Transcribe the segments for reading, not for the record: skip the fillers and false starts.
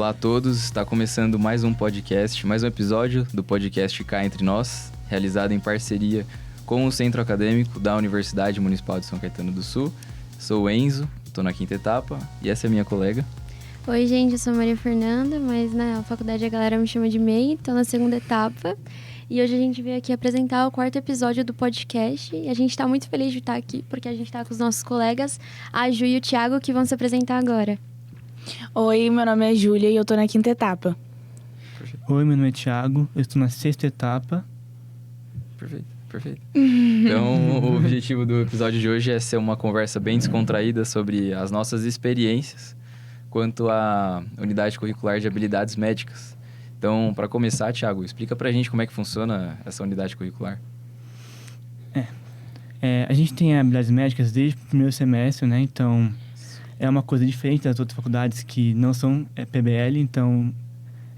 Olá a todos, está começando mais um podcast, mais um episódio do podcast Cá Entre Nós, realizado em parceria com o Centro Acadêmico da Universidade Municipal de São Caetano do Sul. Sou o Enzo, estou na quinta etapa e essa é a minha colega. Oi, gente, eu sou a Maria Fernanda, mas na faculdade a galera me chama de May, estou na segunda etapa. E hoje a gente veio aqui apresentar o quarto episódio do podcast e a gente está muito feliz de estar aqui, porque a gente está com os nossos colegas, a Ju e o Thiago, que vão se apresentar agora. Oi, meu nome é Júlia e eu tô na quinta etapa. Oi, meu nome é Thiago, eu estou na sexta etapa. Perfeito. Então, o objetivo do episódio de hoje é ser uma conversa bem descontraída sobre as nossas experiências quanto à unidade curricular de habilidades médicas. Então, para começar, Thiago, explica pra gente como é que funciona essa unidade curricular. A gente tem habilidades médicas desde o primeiro semestre, né? Então, é uma coisa diferente das outras faculdades que não são PBL. Então,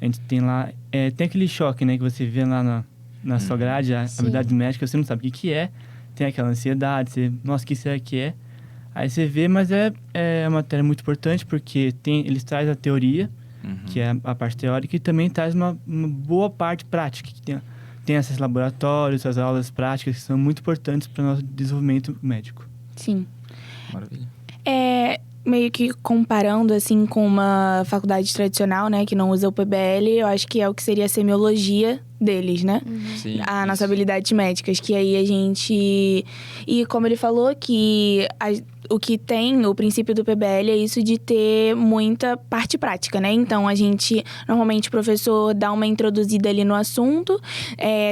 a gente tem lá... tem aquele choque, né? Que você vê lá na sua grade, a habilidade médica, você não sabe o que é. Tem aquela ansiedade, você... Nossa, o que será que é? Aí você vê, mas é uma matéria muito importante, porque eles trazem a teoria, que é a parte teórica, e também traz uma boa parte prática, que tem esses laboratórios, as aulas práticas, que são muito importantes para o nosso desenvolvimento médico. Sim. Maravilha. Meio que comparando, assim, com uma faculdade tradicional, né, que não usa o PBL, eu acho que é o que seria a semiologia deles, né? Sim, Nossas habilidades médicas, que aí a gente... E como ele falou, que o que tem, o princípio do PBL é isso de ter muita parte prática, né? Então, normalmente o professor dá uma introduzida ali no assunto,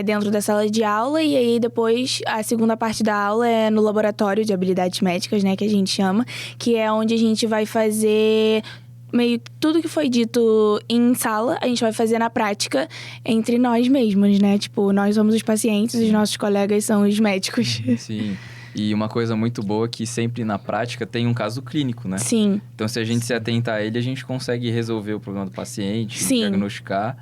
dentro da sala de aula, e aí depois a segunda parte da aula é no laboratório de habilidades médicas, né, que a gente chama, que é onde a gente vai fazer... meio que tudo que foi dito em sala, a gente vai fazer na prática entre nós mesmos, né? Tipo, nós somos os pacientes, os nossos colegas são os médicos. Sim. E uma coisa muito boa é que sempre na prática tem um caso clínico, né? Sim. Então, se a gente se atentar a ele, a gente consegue resolver o problema do paciente, Sim. diagnosticar,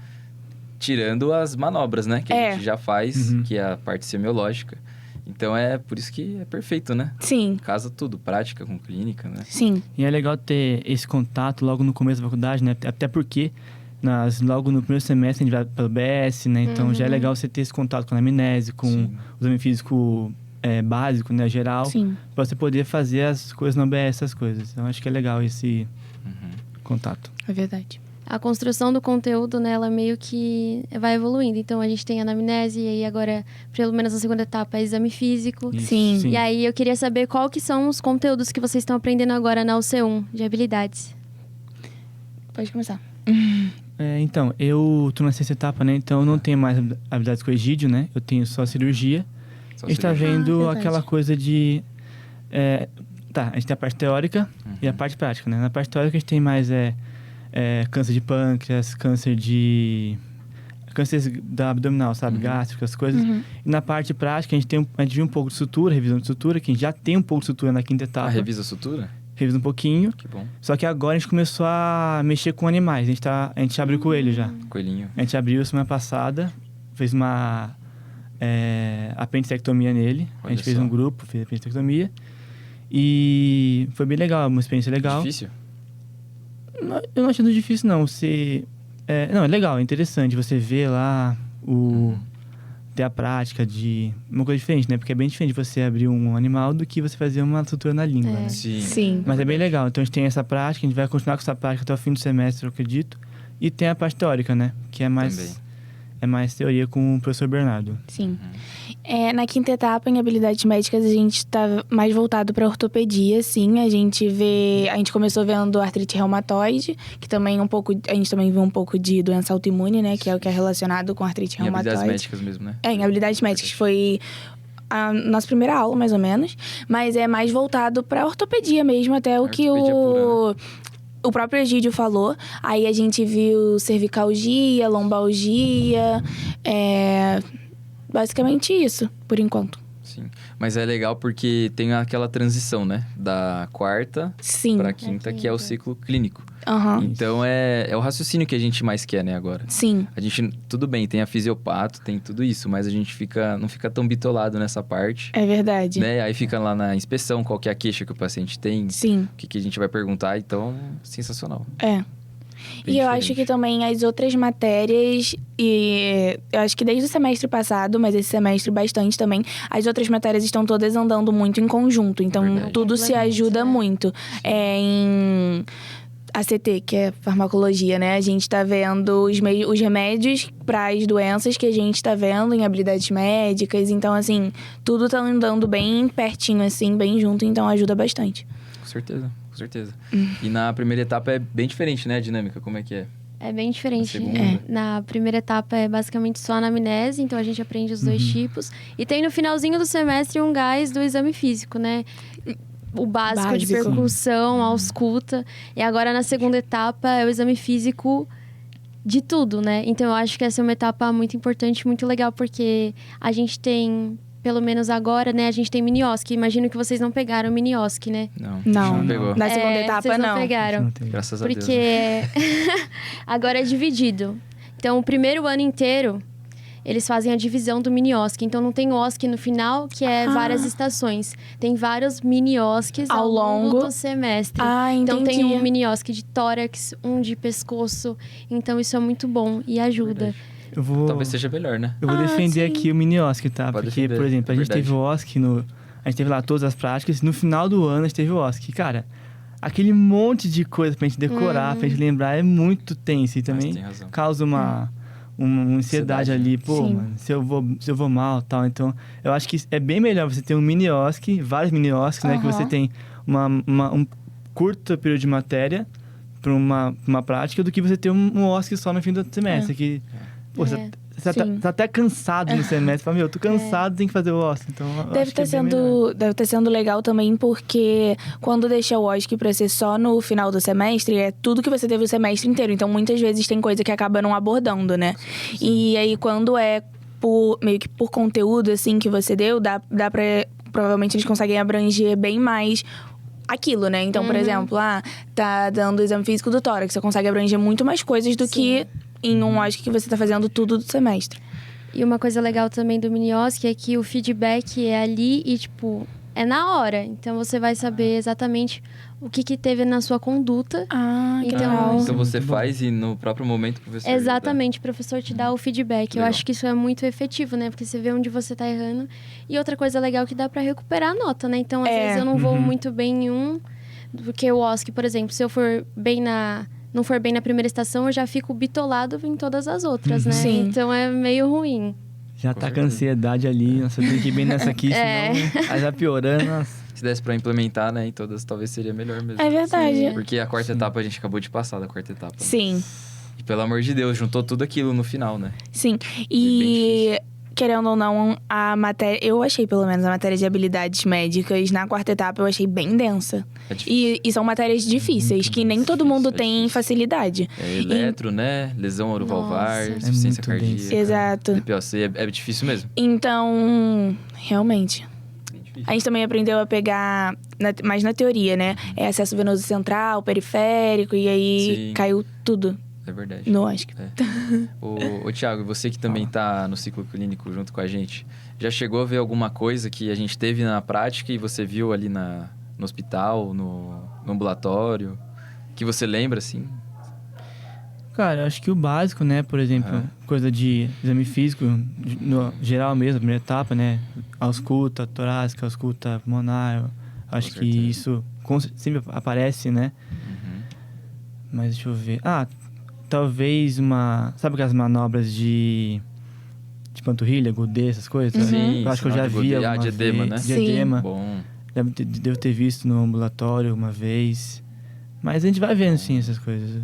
tirando as manobras, né? Que a gente já faz, que é a parte semiológica. Então, é por isso que é perfeito, né? Sim. Casa tudo, prática com clínica, né? Sim. E é legal ter esse contato logo no começo da faculdade, né? Até porque logo no primeiro semestre a gente vai pelo BS, né? Então já é legal você ter esse contato com a anamnese, com o exame físico básico, né? Geral. Sim. Pra você poder fazer as coisas no BS, essas coisas. Então acho que é legal esse contato. É verdade. A construção do conteúdo, né, ela meio que vai evoluindo. Então, a gente tem a anamnese, e aí agora, pelo menos na segunda etapa, é exame físico. Isso, Sim. E aí, eu queria saber qual que são os conteúdos que vocês estão aprendendo agora na UC1, de habilidades. Pode começar. Então, eu tô na sexta etapa, né? Então eu não tenho mais habilidades com egídio, né? Eu tenho só cirurgia. A gente tá vendo verdade. aquela coisa de... a gente tem a parte teórica e a parte prática, né? Na parte teórica a gente tem mais câncer de pâncreas, câncer da abdominal, sabe? Gástrico, as coisas. E na parte prática a gente viu um pouco de sutura, revisão de sutura, que a gente já tem um pouco de sutura na quinta etapa. Revisa a sutura? Revisa um pouquinho. Que bom. Só que agora a gente começou a mexer com animais. A gente abriu o coelho já. Coelhinho. A gente abriu semana passada, fez uma apendicectomia nele. Olha A gente fez só. um grupo, fez apendicectomia. E foi bem legal, uma experiência legal. Difícil? Eu não achei tão difícil, não. Não, é legal, é interessante você ver lá ter a prática de uma coisa diferente, né? Porque é bem diferente você abrir um animal do que você fazer uma sutura na língua, né? Sim. Mas é bem legal. Então a gente tem essa prática, a gente vai continuar com essa prática até o fim do semestre, eu acredito. E tem a parte teórica, né? Que é mais teoria com o professor Bernardo. Sim. Na quinta etapa, em habilidades médicas, a gente tá mais voltado para ortopedia, sim. A gente começou vendo artrite reumatoide, que também a gente também viu um pouco de doença autoimune, né? Que é o que é relacionado com artrite Em reumatoide. habilidades médicas mesmo, né? Em habilidades médicas foi a nossa primeira aula, mais ou menos. Mas é mais voltado para ortopedia mesmo, até o que Ortopedia pura, né? O próprio Egídio falou. Aí a gente viu cervicalgia, lombalgia, basicamente isso, por enquanto. Sim. Mas é legal porque tem aquela transição, né? Da quarta Sim. pra quinta, que é o ciclo clínico. Aham. Então, é o raciocínio que a gente mais quer, né, agora. Sim. A gente, tudo bem, tem a fisiopato, tem tudo isso, mas a gente não fica tão bitolado nessa parte, É verdade. né? Aí fica lá na inspeção, qual que é a queixa que o paciente tem, Sim. o que a gente vai perguntar, então, sensacional. É. E eu acho que também as outras matérias, e eu acho que desde o semestre passado, mas esse semestre bastante também, as outras matérias estão todas andando muito em conjunto. Então, Verdade. tudo se ajuda muito. Em ACT, que é farmacologia, né? A gente tá vendo os remédios para as doenças que a gente tá vendo em habilidades médicas. Então, assim, tudo tá andando bem pertinho, assim, bem junto. Então, ajuda bastante. Com certeza, com certeza. E na primeira etapa é bem diferente, né, a dinâmica? Como é que é? É bem diferente. Na segunda? Na primeira etapa é basicamente só anamnese, então a gente aprende os dois tipos. E tem no finalzinho do semestre um gás do exame físico, né? O básico de percussão, ausculta. E agora na segunda etapa é o exame físico de tudo, né? Então eu acho que essa é uma etapa muito importante, muito legal, porque a gente tem, pelo menos agora, né? A gente tem mini-OSC. Imagino que vocês não pegaram mini-OSC, né? Não, pegou. na segunda etapa vocês não não. pegaram. Não tem. Graças a Deus. Porque Né? agora é dividido. Então, o primeiro ano inteiro, eles fazem a divisão do mini-OSC. Então, não tem OSC no final, que é várias estações. Tem vários mini-OSCs ao longo do semestre. Então, tem um mini-OSC de tórax, um de pescoço. Então, isso é muito bom e ajuda. Talvez seja melhor, né? Eu vou defender sim. aqui o mini-OSC, tá? Pode Porque, defender, por exemplo, a gente verdade. teve o OSC a gente teve lá todas as práticas. No final do ano, a gente teve o OSC. Cara, aquele monte de coisa pra gente decorar, pra gente lembrar, é muito tenso. E também tem razão. causa uma ansiedade ali. Pô, Sim. mano, se eu vou mal e tal. Então, eu acho que é bem melhor você ter um mini-OSC, vários mini-OSCs, né? Que você tem um curto período de matéria pra uma prática, do que você ter um OSC só no fim do semestre. Que, pô, você tá até cansado no semestre. Fala, eu tô cansado, tem que fazer o OSC. Então, Deve estar sendo legal também, porque quando deixa o OSC pra ser só no final do semestre, é tudo que você teve o semestre inteiro. Então, muitas vezes tem coisa que acaba não abordando, né? E aí, quando é meio que por conteúdo, assim, que você deu, dá pra... Provavelmente eles conseguem abranger bem mais aquilo, né? Então, por exemplo, tá dando o exame físico do tórax, você consegue abranger muito mais coisas do que em um OSC que você tá fazendo tudo do semestre. E uma coisa legal também do mini-OSC é que o feedback é ali e, tipo, é na hora. Então, você vai saber exatamente o que teve na sua conduta. Então, Então você faz e no próprio momento o professor Exatamente, o professor te dá o feedback. Legal. Eu acho que isso é muito efetivo, né? Porque você vê onde você tá errando. E outra coisa legal é que dá pra recuperar a nota, né? Então, às vezes eu não vou muito bem em um, porque o OSC, por exemplo, se eu for bem não for bem na primeira estação, eu já fico bitolado em todas as outras, né? Sim. Então é meio ruim. Já Com tá com certeza. ansiedade ali. Nossa, eu tenho que ir bem nessa aqui, senão aí já piorando. Nossa. Se desse pra implementar, né, em todas, talvez seria melhor mesmo. é verdade. Porque a quarta etapa, a gente acabou de passar da quarta etapa. Né? Sim. E pelo amor de Deus, juntou tudo aquilo no final, né? Sim. bem E, querendo ou não, a matéria... Eu achei, pelo menos, a matéria de habilidades médicas na quarta etapa, eu achei bem densa. É difícil. E são matérias difíceis, que nem todo mundo tem facilidade. É eletro, né? Lesão orovalvar, Nossa. insuficiência É muito denso. cardíaca. Exato. DPOC, é difícil mesmo. Então, realmente... Bem difícil. A gente também aprendeu a pegar mais na teoria, né? É acesso venoso central, periférico, e aí Sim. caiu tudo É verdade. no OSC. Ô, Thiago, você que também tá no ciclo clínico junto com a gente, já chegou a ver alguma coisa que a gente teve na prática e você viu ali no hospital, no ambulatório, que você lembra, assim? Cara, eu acho que o básico, né? Por exemplo, coisa de exame físico, no geral mesmo, a primeira etapa, né? Ausculta torácica, ausculta pulmonar. Eu acho que certeza. isso sempre aparece, né? Mas deixa eu ver. Talvez sabe aquelas manobras de panturrilha, godê, essas coisas? Sim, eu acho que eu já sinal de vi godê. alguma Diadema, vez. né? Sim. Diadema. Bom, Devo ter visto no ambulatório uma vez. Mas a gente vai vendo, sim, essas coisas.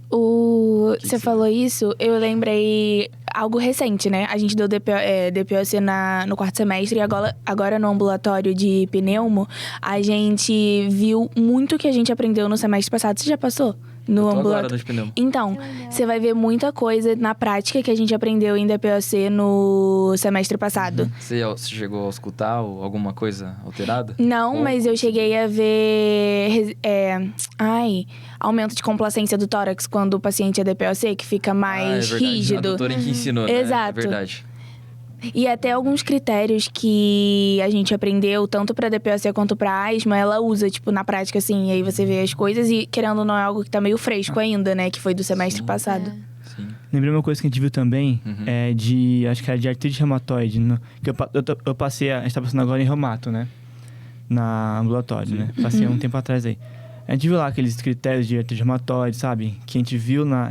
Você você falou isso, eu lembrei algo recente, né? A gente deu DPOC no quarto semestre e agora no ambulatório de pneumo, a gente viu muito que a gente aprendeu no semestre passado. Você já passou? No eu tô agora ambulatório. no de pneu. Então, você vai ver muita coisa na prática que a gente aprendeu em DPOC no semestre passado. Você chegou a escutar alguma coisa alterada? Não, Ou- mas eu cheguei a ver aumento de complacência do tórax quando o paciente é DPOC, que fica mais é verdade. A rígido. doutora que ensinou, né? Exato. É verdade. E até alguns critérios que a gente aprendeu, tanto pra DPOC quanto pra asma, ela usa, tipo, na prática, assim. E aí você vê as coisas e, querendo ou não, é algo que tá meio fresco ainda, né? Que foi do semestre passado. Sim. Lembrei uma coisa que a gente viu também, acho que era de artrite reumatoide, que eu passei, a gente tá passando agora em reumato, né? Na ambulatório, né? Passei um tempo atrás aí. A gente viu lá aqueles critérios de artrite reumatoide, sabe? Que a gente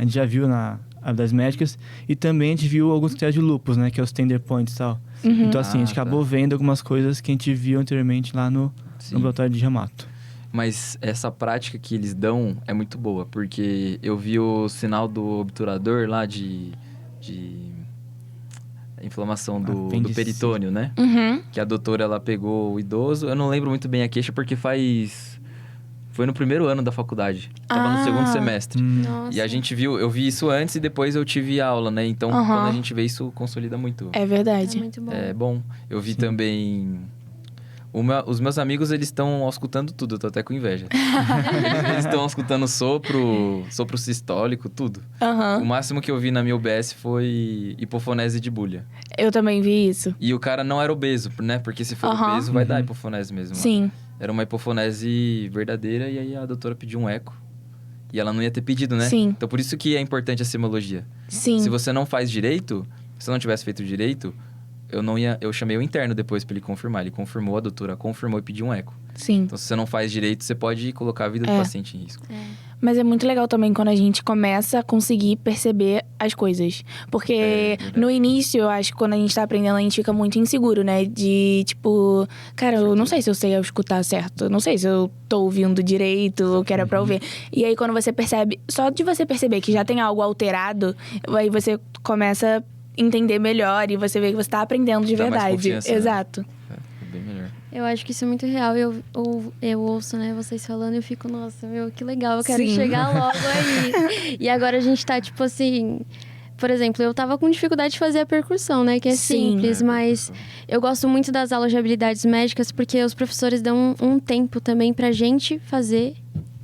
já viu na das médicas, e também a gente viu alguns critérios de lupus, né? Que é os tender points e tal. Então, assim, a gente acabou vendo algumas coisas que a gente viu anteriormente lá no ambulatório de reumato. Mas essa prática que eles dão é muito boa, porque eu vi o sinal do obturador lá de inflamação do peritônio, né? Que a doutora, ela pegou o idoso. Eu não lembro muito bem a queixa, porque foi no primeiro ano da faculdade. Tava no segundo semestre. Nossa. E a gente viu, eu vi isso antes e depois eu tive aula, né? Então, quando a gente vê isso, consolida muito. É verdade. É muito bom. É bom. Eu vi também... os meus amigos, eles estão auscultando tudo. Eu tô até com inveja. Eles estão auscultando sopro sistólico, tudo. O máximo que eu vi na minha UBS foi hipofonese de bulha. Eu também vi isso. E o cara não era obeso, né? Porque se for obeso, vai dar hipofonese mesmo. Sim. Era uma hipofonese verdadeira e aí a doutora pediu um eco. E ela não ia ter pedido, né? Sim. Então, por isso que é importante a semologia. Sim. Se você não faz direito, se não tivesse feito direito, eu chamei o interno depois pra ele confirmar. Ele confirmou, a doutora confirmou e pediu um eco. Sim. Então, se você não faz direito, você pode colocar a vida do paciente em risco. Mas é muito legal também quando a gente começa a conseguir perceber as coisas. Porque no início, eu acho que quando a gente tá aprendendo, a gente fica muito inseguro, né? De, tipo... Cara, eu não sei se eu sei escutar certo. Eu não sei se eu tô ouvindo direito ou que era pra ouvir. E aí, quando você percebe... Só de você perceber que já tem algo alterado, aí você começa a entender melhor e você vê que você tá aprendendo de Dá mais verdade. confiança, né? Exato. É bem melhor. Eu acho que isso é muito real. Eu ouço, né, vocês falando e eu fico, nossa, meu, que legal, eu quero Sim. chegar logo aí. E agora a gente tá, tipo assim... Por exemplo, eu tava com dificuldade de fazer a percussão, né? Que é Sim. simples, mas eu gosto muito das aulas de habilidades médicas porque os professores dão um tempo também pra gente fazer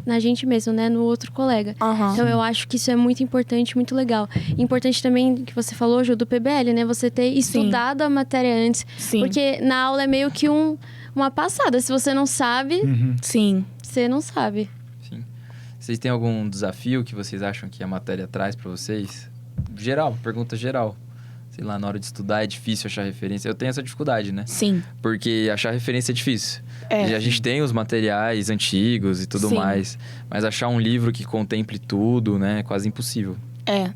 na gente mesmo, né? No outro colega. Então, eu acho que isso é muito importante, muito legal. Importante também, que você falou, Ju, do PBL, né? Você ter estudado a matéria antes. Sim. Porque na aula é meio que uma passada. Se você não sabe, Sim. você não sabe. Sim. Vocês têm algum desafio que vocês acham que a matéria traz pra vocês? Geral, pergunta geral. Sei lá, na hora de estudar é difícil achar referência. Eu tenho essa dificuldade, né? Sim. Porque achar referência é difícil. É. E a gente tem os materiais antigos e tudo Sim. mais. Mas achar um livro que contemple tudo, né? É quase impossível. É.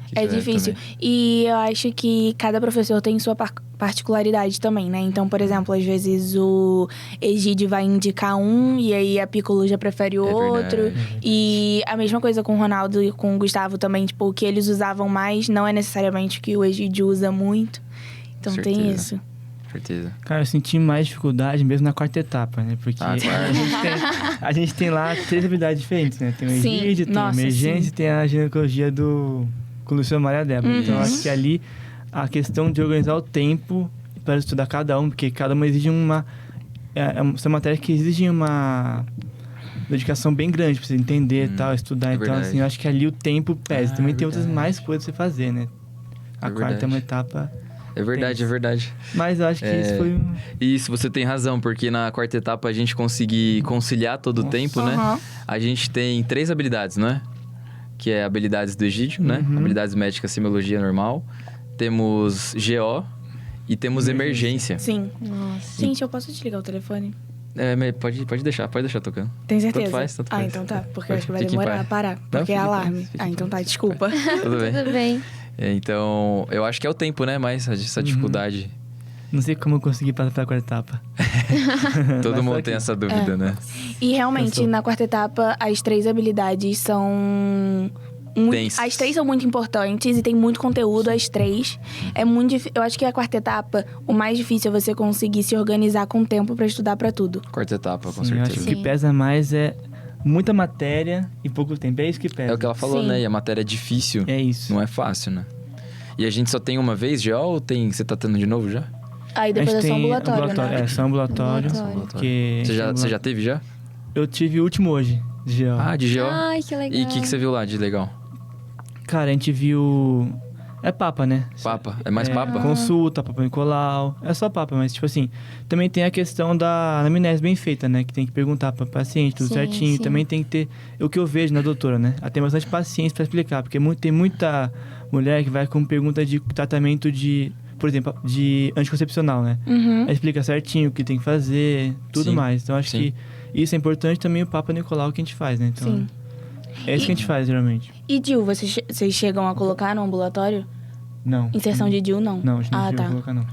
Que É tu difícil. também. E eu acho que cada professor tem sua particularidade também, né? Então, por exemplo, às vezes o Egídio vai indicar um e aí a Piccolo já prefere o outro. verdade. E a mesma coisa com o Ronaldo e com o Gustavo também. Tipo, o que eles usavam mais não é necessariamente o que o Egídio usa muito. Então tem Certeza. isso. Certeza. Cara, eu senti mais dificuldade mesmo na quarta etapa, né? Porque Ah, claro. a gente tem lá 3 habilidades diferentes, né? Tem o Sim, Egídio, tem a nossa, emergência sim. e tem a ginecologia com o Luciano Maria Débora. Então, eu acho que ali a questão de organizar o tempo para estudar cada um, porque cada uma exige são matérias que exigem uma dedicação bem grande pra você entender e tal, estudar. é Então, verdade. assim, eu acho que ali o tempo pesa. Também tem outras verdade. mais coisas pra você fazer, né? A É quarta é uma verdade. etapa... É verdade, é verdade. Mas eu acho que isso foi um... Isso, você tem razão, porque na quarta etapa a gente conseguir conciliar todo o tempo, né? Aham. A gente tem 3 habilidades, não é? Que é habilidades do Egídio, né? Habilidades médicas, semiologia normal. Temos GO e temos emergência. Sim. Nossa. Gente, eu posso desligar o telefone? Mas pode deixar tocando. Tem certeza? Tanto faz. Então tá. Porque eu acho que vai Fique em demorar paz. a parar. Não, Porque fique é em paz, alarme. fique em Então tá, paz. desculpa. Tudo bem. Tudo bem. Então, eu acho que é o tempo, né? Mais essa dificuldade. Não sei como eu consegui passar pela quarta etapa. Todo Mas mundo foi tem aqui. essa dúvida, né? E realmente, Cansou. na quarta etapa, as 3 habilidades são... Densas. As 3 são muito importantes e tem muito conteúdo, as 3. É muito Eu acho que a quarta etapa, o mais difícil é você conseguir se organizar com tempo pra estudar pra tudo. Quarta etapa, com Sim, eu acho certeza. que o que pesa mais é muita matéria e pouco tempo. É isso que pesa. É o que ela falou, Sim. né? E a matéria é difícil. É isso. Não é fácil, né? E a gente só tem uma vez já ou você tá tendo de novo já? Aí depois A é gente só tem ambulatório, né? É, só ambulatório. Ambulatório. Porque Você já teve já? Eu tive o último hoje, de GO. Ah, de GO? Ai, que legal. E o que você viu lá de legal? Cara, a gente viu É papa, né? Papa. É mais papa? Consulta, Papa Nicolau. É só papa, mas tipo assim, também tem a questão da anamnese bem feita, né? Que tem que perguntar para paciente tudo Sim, certinho. sim. Também tem que ter o que eu vejo na doutora, né? Ela tem bastante paciência para explicar, porque tem muita mulher que vai com pergunta de tratamento de, por exemplo, de anticoncepcional, né? Uhum. Ela explica certinho o que tem que fazer, tudo Sim, mais. Então acho sim. que isso é importante também o Papa Nicolau que a gente faz, né? Então, Sim. é isso que a gente faz geralmente. E DIU, vocês chegam a colocar no ambulatório? Não. Inserção de DIU, não? Não, a gente não Ah, chega a tá. colocar, não.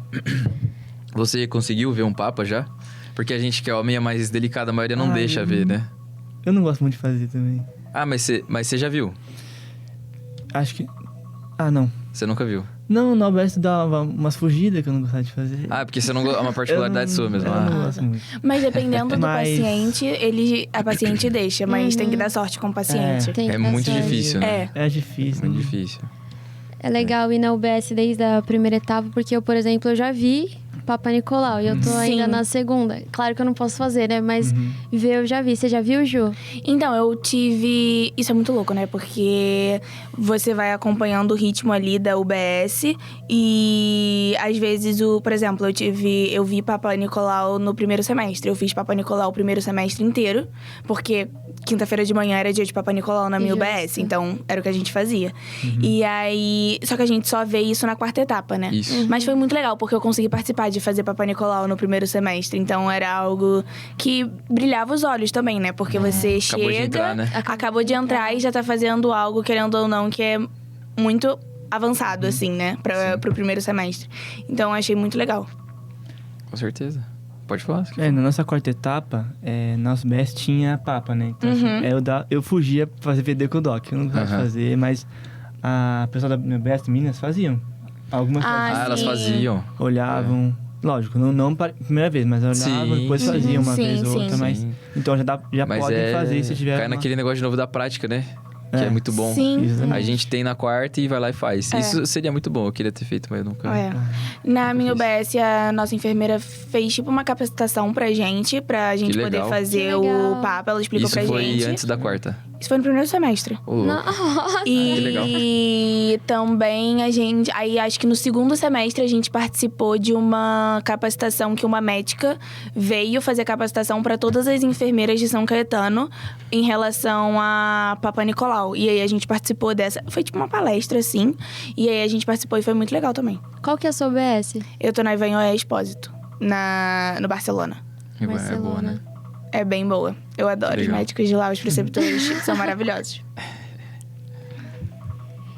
Você conseguiu ver um papa já? Porque a gente que é homem é mais delicado, a maioria não Ah, deixa ver, né? Eu não gosto muito de fazer também. Ah, mas você já viu? Acho que... Ah, não. Você nunca viu? Não, no OBS dá umas fugidas que eu não gostava de fazer. Ah, porque você não é uma particularidade sua mesmo. Eu Ah. não gosto muito. Mas dependendo do Mas- paciente, a paciente deixa, mas tem que dar sorte com o paciente. Tem que É dar muito sorte. difícil, né? É. É difícil. Muito né? difícil. É legal ir na UBS desde a primeira etapa, porque eu, por exemplo, eu já vi Papa Nicolau e eu tô ainda Sim. na segunda. Claro que eu não posso fazer, né? Mas ver eu já vi. Você já viu, Ju? Então, eu tive... Isso é muito louco, né? Porque você vai acompanhando o ritmo ali da UBS e, às vezes, por exemplo, eu vi Papa Nicolau no primeiro semestre. Eu fiz Papa Nicolau o primeiro semestre inteiro, porque quinta-feira de manhã era dia de Papa Nicolau na minha Justo. UBS, então era o que a gente fazia. E aí... Só que a gente só vê isso na quarta etapa, né? Isso. Mas foi muito legal, porque eu consegui participar de fazer Papa Nicolau no primeiro semestre. Então era algo que brilhava os olhos também, né? Porque você Acabou de chega, entrar, né? acabou de entrar e já tá fazendo algo, querendo ou não, que é muito avançado, assim, né? Pro primeiro semestre. Então achei muito legal. Com certeza. Pode falar. se É, quiser. na nossa quarta etapa, nosso BS tinha papa, né? Então, assim, eu fugia pra fazer VD com o Doc. Eu não gostava de Aham. fazer, mas a pessoa da minha BS, meninas, faziam. Algumas Ah, Ah, elas sim. faziam. olhavam. Lógico, não para primeira vez, mas olhavam Sim, e depois sim. faziam uma Sim, vez ou sim. outra. Mas, Sim. então já Mas podem fazer se tiver. cai naquele negócio de novo da prática, né? Que é muito bom. Sim. Exatamente. A gente tem na quarta e vai lá e faz. É. Isso seria muito bom. Eu queria ter feito, mas eu nunca. É. Na minha UBS, a nossa enfermeira fez tipo uma capacitação pra gente Que poder legal. fazer Que legal. o Papa. Ela explicou Isso pra foi gente. antes da quarta. Isso foi no primeiro semestre. Ô, louco. Nossa! que legal. E também aí acho que no segundo semestre a gente participou de uma capacitação que uma médica veio fazer capacitação para todas as enfermeiras de São Caetano em relação a Papa Nicolau. E aí a gente participou dessa, foi tipo uma palestra assim, e aí a gente participou e foi muito legal também. Qual que é a sua UBS? Eu tô na Ivanhoé Expósito, no Barcelona. É boa, né? Barcelona. É bem boa. Eu adoro os Legal. médicos de lá, os preceptores são maravilhosos.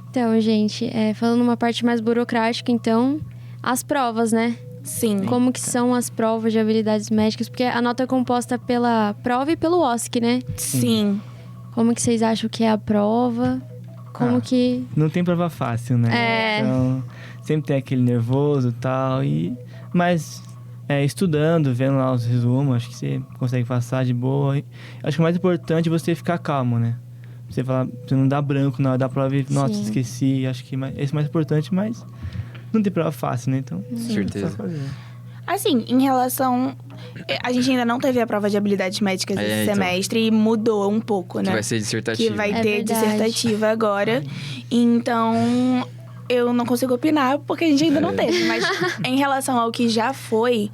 Então, gente, falando uma parte mais burocrática, então, as provas, né? Sim. Como que são as provas de habilidades médicas? Porque a nota é composta pela prova e pelo OSCE, né? Sim. Como que vocês acham que é a prova? Como Ah. que... Não tem prova fácil, né? É. Então, sempre tem aquele nervoso e tal. Mas estudando, vendo lá os resumos, acho que você consegue passar de boa. E acho que o mais importante é você ficar calmo, né? Você não dá branco na hora da prova e, nossa, Sim. esqueci. Acho que esse é o mais importante, mas não tem prova fácil, né? Então, Certeza. é só fazer. Assim, em relação... A gente ainda não teve a prova de habilidades médicas esse então. semestre e mudou um pouco, Que né? vai ser dissertativa. Que vai É ter verdade. dissertativa agora. Então, eu não consigo opinar porque a gente ainda não teve. Mas em relação ao que já foi,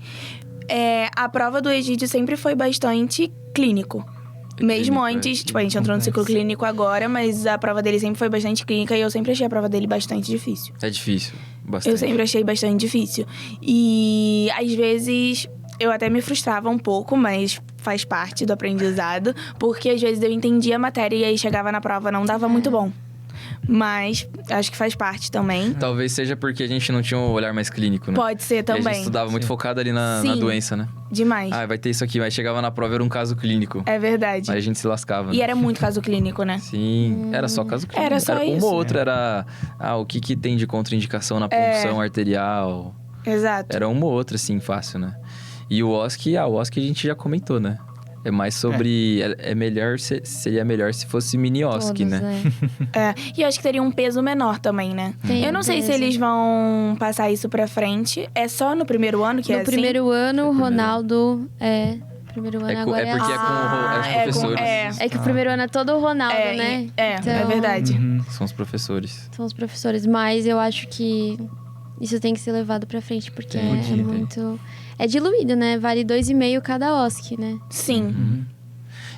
a prova do Egídio sempre foi bastante clínico. Mesmo Clínico, antes, tipo, a gente entrou no ciclo clínico agora, mas a prova dele sempre foi bastante clínica e eu sempre achei a prova dele bastante difícil. É difícil. Bastante. Eu sempre achei bastante difícil. E às vezes eu até me frustrava um pouco, mas faz parte do aprendizado, porque às vezes eu entendia a matéria e aí chegava na prova não dava muito bom. Mas acho que faz parte também. Talvez seja porque a gente não tinha um olhar mais clínico, né? Pode ser E a gente também. estudava muito focado ali na Sim. doença, né? Demais. Ah, vai ter isso aqui. Mas chegava na prova, era um caso clínico. É verdade. Aí a gente se lascava. E né? era muito caso clínico, né? Sim, era só caso clínico. Era só Uma isso. ou outra era... o que tem de contraindicação na punção arterial. Exato. Era uma ou outra, assim, fácil, né? E o OSCE, o OSCE a gente já comentou, né? É mais sobre... Seria melhor se fosse mini OSCE, Todos, né? E eu acho que teria um peso menor também, né? Tem eu não sei se peso. eles vão passar isso pra frente. É só no primeiro ano que é No assim? primeiro ano, o primeiro. Ronaldo Primeiro ano É agora porque é com os professores. É que o primeiro ano é todo o Ronaldo, né? É Então, verdade. São os professores. São os professores, mas eu acho que isso tem que ser levado pra frente, porque Entendi. é muito... É diluído, né? Vale 2,5 cada OSC, né? Sim.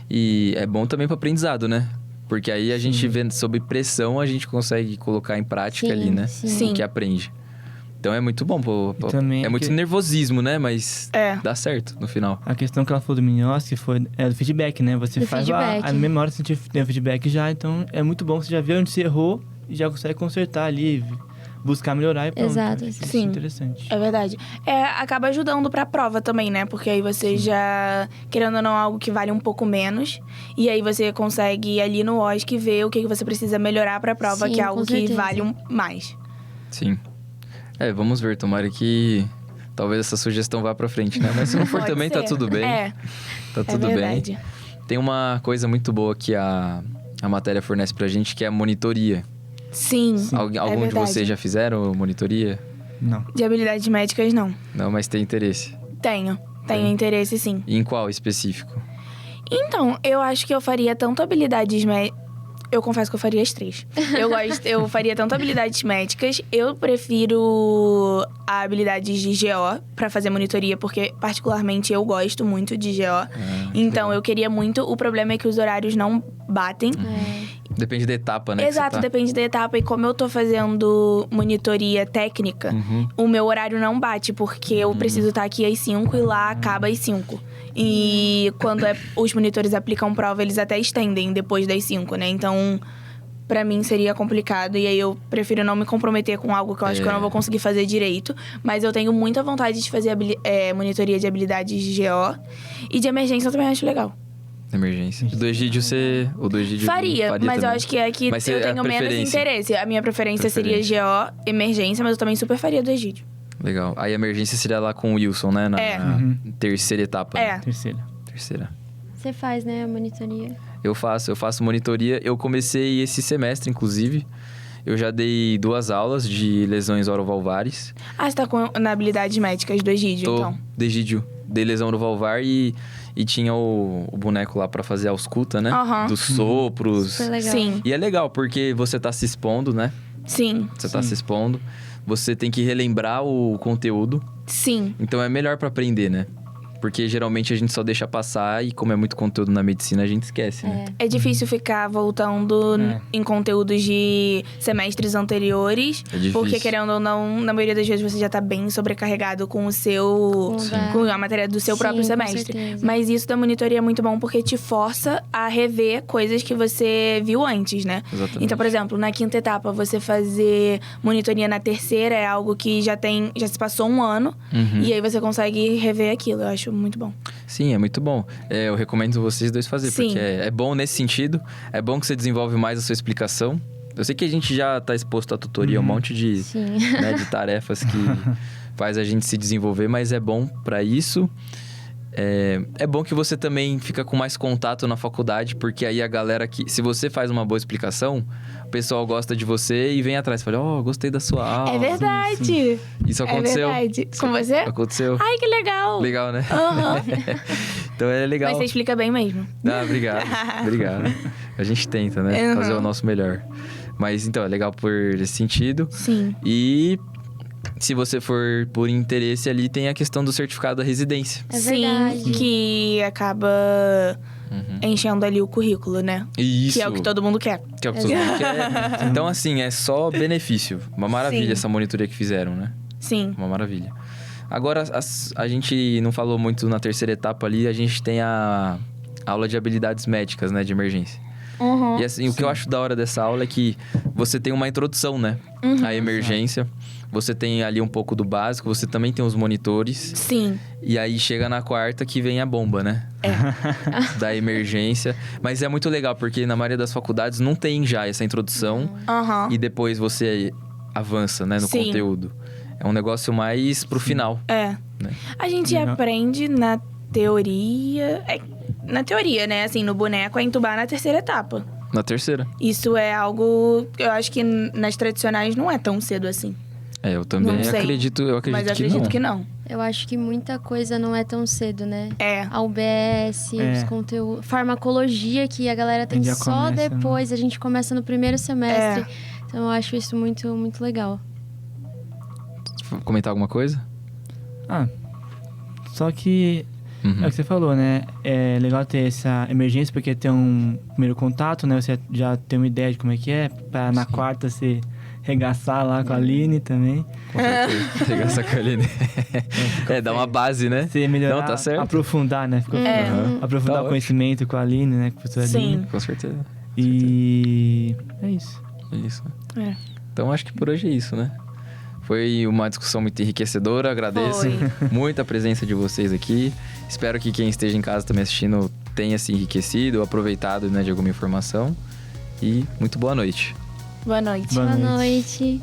E é bom também para aprendizado, né? Porque aí a gente vê sob pressão, a gente consegue colocar em prática Sim, ali, né? Sim. O que aprende. Então é muito bom. E também é muito que- nervosismo, né? Mas dá certo no final. A questão que ela falou do mini-OSC foi do feedback, né? Você Do faz feedback. a mesma hora que você tem o feedback já, então é muito bom. Você já vê onde você errou e já consegue consertar ali, buscar melhorar e pronto. Exato. Acho isso Sim. interessante. É verdade. Acaba ajudando pra prova também, né? Porque aí você já, querendo ou não, algo que vale um pouco menos. E aí você consegue ali no OSC ver o que você precisa melhorar pra prova, Sim, que é algo com que certeza. vale mais. Sim. Vamos ver. Tomara que talvez essa sugestão vá pra frente, né? Mas se não for Pode também, tá ser. tudo bem. Tá tudo bem. verdade. Tem uma coisa muito boa que a matéria fornece pra gente, que é a monitoria. Sim. Algum de verdade. vocês já fizeram monitoria? Não. De habilidades médicas, não. Não, mas tem interesse. Tenho Tem. interesse, sim. E em qual específico? Então, eu acho que eu faria tanto habilidades médicas. Eu confesso que eu faria as 3. Eu faria tanto habilidades médicas. Eu prefiro a habilidades de GO pra fazer monitoria, porque particularmente eu gosto muito de GO. Então, eu queria muito. O problema é que os horários não batem. Depende da etapa, né? que Exato, você tá. depende da etapa. E como eu tô fazendo monitoria técnica, o meu horário não bate, porque eu preciso estar aqui às 5 e lá acaba às 5. E quando os monitores aplicam prova, eles até estendem depois das 5, né? Então, pra mim seria complicado. E aí eu prefiro não me comprometer com algo que eu acho que eu não vou conseguir fazer direito. Mas eu tenho muita vontade de fazer monitoria de habilidades de GO. E de emergência eu também acho legal. Emergência. O do Egídio você... O do Egídio Faria, mas também. eu acho que é que Mas eu é a tenho menos preferência. interesse. A minha preferência seria GO, emergência, mas eu também super faria do Egídio. Legal. Aí a emergência seria lá com o Wilson, né? Na terceira etapa. né? Terceira. Terceira. Você faz, né, a monitoria? Eu faço monitoria. Eu comecei esse semestre, inclusive. Eu já dei 2 aulas de lesões orovalvares. Ah, você tá na habilidades médicas do Egídio, então. Do Egídio. Dei lesão orovalvar e tinha o boneco lá pra fazer a ausculta, né? Aham. Dos sopros. Super legal. Sim, E é legal, porque você tá se expondo, né? sim, Você tá se expondo. Você tem que relembrar o conteúdo. sim. Então é melhor pra aprender, né? Porque geralmente a gente só deixa passar e como é muito conteúdo na medicina, a gente esquece, né? É difícil ficar voltando em conteúdos de semestres anteriores. É difícil. Porque, querendo ou não, na maioria das vezes você já tá bem sobrecarregado com o seu... com a matéria do seu Sim, próprio com semestre. certeza. Mas isso da monitoria é muito bom porque te força a rever coisas que você viu antes, né? Exatamente. Então, por exemplo, na 5ª etapa, você fazer monitoria na 3ª é algo que já se passou um ano. E aí você consegue rever aquilo. Eu acho muito bom. Sim, é muito bom. Eu recomendo vocês dois fazer, Sim. porque é bom nesse sentido. É bom que você desenvolve mais a sua explicação. Eu sei que a gente já tá exposto à tutoria, um monte de, Sim. né, de tarefas que faz a gente se desenvolver, mas é bom pra isso. É bom que você também fica com mais contato na faculdade, porque aí a galera que... Se você faz uma boa explicação, o pessoal gosta de você e vem atrás. Fala, gostei da sua aula. É verdade. Isso aconteceu. É verdade. Com você? Aconteceu. Ai, que legal. Legal, né? Aham. Então é legal. Mas você explica bem mesmo. Ah, obrigado. Obrigado. A gente tenta, né? Uhum. Fazer o nosso melhor. Mas então, é legal por esse sentido. Sim. E se você for por interesse ali, tem a questão do certificado da residência. É Sim, verdade. que acaba enchendo ali o currículo, né? Isso. Que é o que todo mundo quer. Que é o que todo mundo quer. Então, assim, é só benefício. Uma maravilha Sim. essa monitoria que fizeram, né? Sim. Uma maravilha. Agora, a gente não falou muito na terceira etapa ali, a gente tem a aula de habilidades médicas, né? De emergência. Uhum. E assim, o que eu acho da hora dessa aula é que você tem uma introdução, né? À emergência. Você tem ali um pouco do básico, você também tem os monitores. Sim. E aí chega na 4ª que vem a bomba, né? Da emergência. Mas é muito legal, porque na maioria das faculdades não tem já essa introdução. Aham. E depois você avança, né? No Sim. conteúdo. É um negócio mais pro final. É. Né? A gente Legal. aprende na teoria... na teoria, né? Assim, no boneco, a entubar na 3ª etapa. Na terceira. Isso é algo... Eu acho que nas tradicionais não é tão cedo assim. Eu também Não sei. acredito, Mas eu acredito que não. Eu acho que muita coisa não é tão cedo, né? A UBS, os conteúdos... Farmacologia, que a galera tem Já só começa, depois. A gente começa no primeiro semestre. Então, eu acho isso muito, muito legal. Comentar alguma coisa? Só que... É o que você falou, né? É legal ter essa emergência, porque tem um primeiro contato, né? Você já tem uma ideia de como é que é. Pra na quarta você regaçar lá com a Aline também. Com certeza. Regaçar com a Aline. Dá uma base, né? Você melhorar, Não, tá certo. aprofundar, né? Aprofundar Tá o conhecimento com a Aline, né? Com a professora Aline. Com certeza. E... é isso. Isso. Então, acho que por hoje é isso, né? Foi uma discussão muito enriquecedora. Agradeço muito a presença de vocês aqui. Espero que quem esteja em casa também assistindo tenha se enriquecido, aproveitado, né, de alguma informação. E muito boa noite. Boa noite. Boa noite.